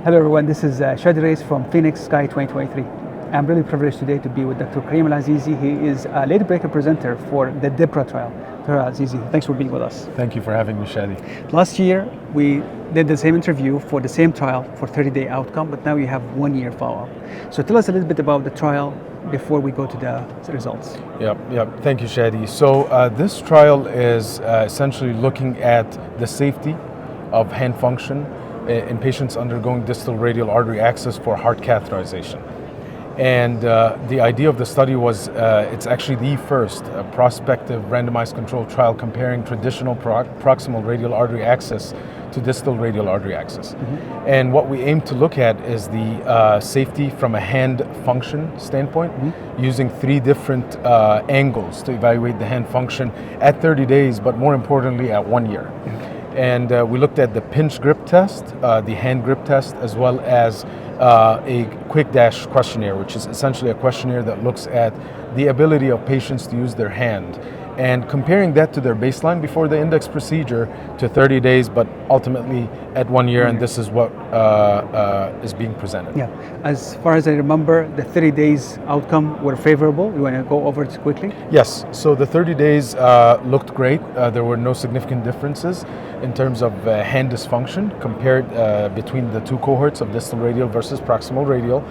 Hello everyone, this is Chadi Alraies from Phoenix SCAI 2023. I'm really privileged today to be with Dr. Karim Al-Azizi. He is a late breaker presenter for the DIPRA trial. Dr. Al-Azizi, thanks for being with us. Thank you for having me, Shadi. Last year, we did the same interview for the same trial for 30-day outcome, but now you have 1 year follow-up. So tell us a little bit about the trial before we go to the results. Yep. Thank you, Shadi. So this trial is essentially looking at the safety of hand function in patients undergoing distal radial artery access for heart catheterization. And the idea of the study was it's actually the first prospective randomized controlled trial comparing traditional proximal radial artery access to distal radial artery access. Mm-hmm. And what we aim to look at is the safety from a hand function standpoint, using 3 different angles to evaluate the hand function at 30 days, but more importantly at 1 year. And we looked at the pinch grip test, the hand grip test, as well as a quick dash questionnaire, which is essentially a questionnaire that looks at the ability of patients to use their hand, and comparing that to their baseline before the index procedure to 30 days, but ultimately at 1 year, and this is what is being presented. Yeah, as far as I remember, the 30 days outcome were favorable. You want to go over it quickly? Yes, so the 30 days looked great. There were no significant differences in terms of hand dysfunction compared between the 2 cohorts of distal radial versus proximal radial.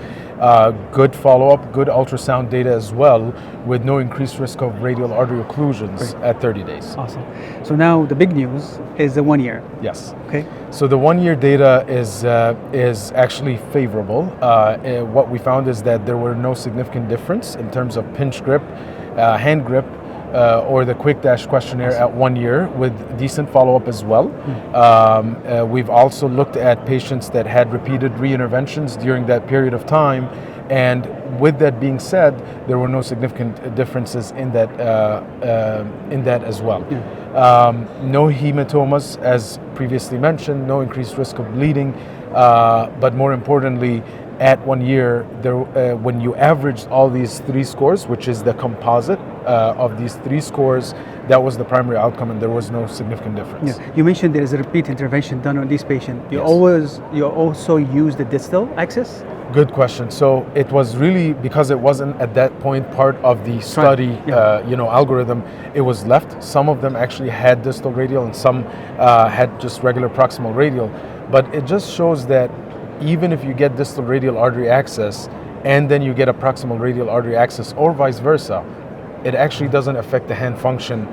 Good follow-up, good ultrasound data as well, with no increased risk of radial artery occlusions at 30 days. Awesome. So now the big news is the 1 year. Yes. Okay. So the 1 year data is actually favorable. What we found is that there were no significant difference in terms of pinch grip, hand grip, or the quick dash questionnaire at 1 year, with decent follow-up as well. We've also looked at patients that had repeated re-interventions during that period of time, and with that being said, there were no significant differences in that as well. No hematomas, as previously mentioned, no increased risk of bleeding, but more importantly, at 1 year, when you averaged all these 3 scores, which is the composite of these 3 scores, that was the primary outcome, and there was no significant difference. Yeah. You mentioned there is a repeat intervention done on this patient. You also use the distal axis? Good question. So it was really because it wasn't at that point part of the study, algorithm. It was left. Some of them actually had distal radial, and some had just regular proximal radial. But it just shows that even if you get distal radial artery access and then you get a proximal radial artery access, or vice versa, it actually doesn't affect the hand function,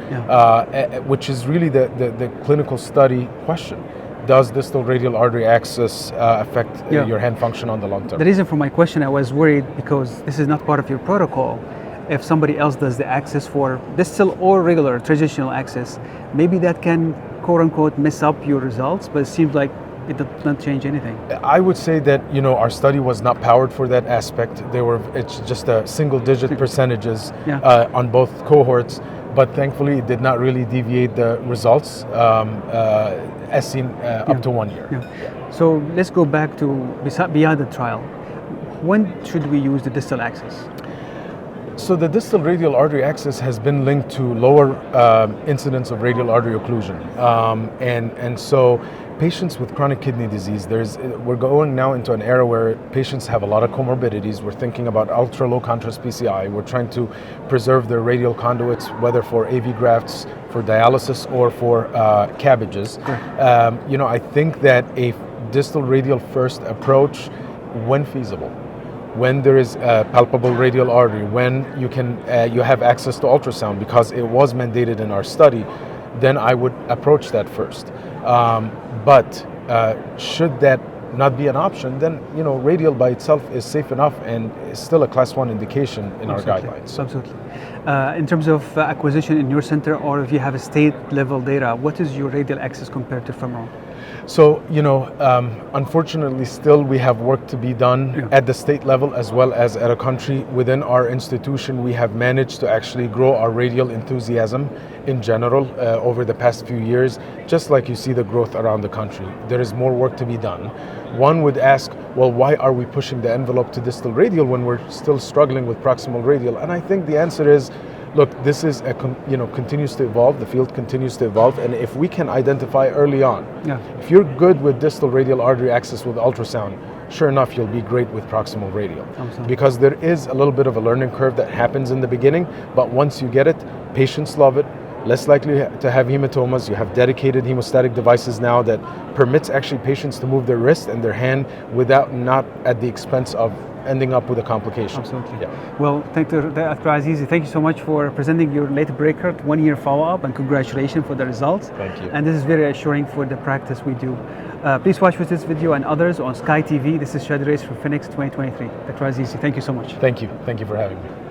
which is really the clinical study question. Does distal radial artery access affect your hand function on the long term? The reason for my question, I was worried because this is not part of your protocol. If somebody else does the access for distal or regular traditional access, maybe that can quote unquote mess up your results, but it seems like it does not change anything. I would say that our study was not powered for that aspect. It's just a single-digit percentages on both cohorts, but thankfully it did not really deviate the results as seen up to 1 year. So let's go back to beyond the trial. When should we use the distal axis? So the distal radial artery access has been linked to lower incidence of radial artery occlusion, and so patients with chronic kidney disease, we're going now into an era where patients have a lot of comorbidities. We're thinking about ultra low contrast PCI. We're trying to preserve their radial conduits, whether for AV grafts, for dialysis, or for cabbages. I think that a distal radial first approach, when feasible, when there is a palpable radial artery, when you have access to ultrasound, because it was mandated in our study, then I would approach that first. But should that not be an option, then radial by itself is safe enough and is still a class 1 indication in our guidelines. Absolutely. In terms of acquisition in your center, or if you have a state level data, what is your radial access compared to femoral? So, unfortunately, still we have work to be done at the state level as well as at a country. Within our institution, we have managed to actually grow our radial enthusiasm in general over the past few years, just like you see the growth around the country. There is more work to be done. One would ask, well, why are we pushing the envelope to distal radial when we're still struggling with proximal radial? And I think the answer is look, this is continues to evolve. The field continues to evolve, and if we can identify early on, if you're good with distal radial artery access with ultrasound, sure enough, you'll be great with proximal radial. Absolutely. Because there is a little bit of a learning curve that happens in the beginning, but once you get it, patients love it. Less likely to have hematomas. You have dedicated hemostatic devices now that permits actually patients to move their wrist and their hand without not at the expense of ending up with a complication. Absolutely. Yeah. Well, Dr. Al-Azizi, thank you so much for presenting your late breaker 1-year follow-up, and congratulations for the results. Thank you. And this is very assuring for the practice we do. Please watch this video and others on SCAI-TV. This is Chadi Alraies from Phoenix 2023. Dr. Azizi, thank you so much. Thank you. Thank you for having me.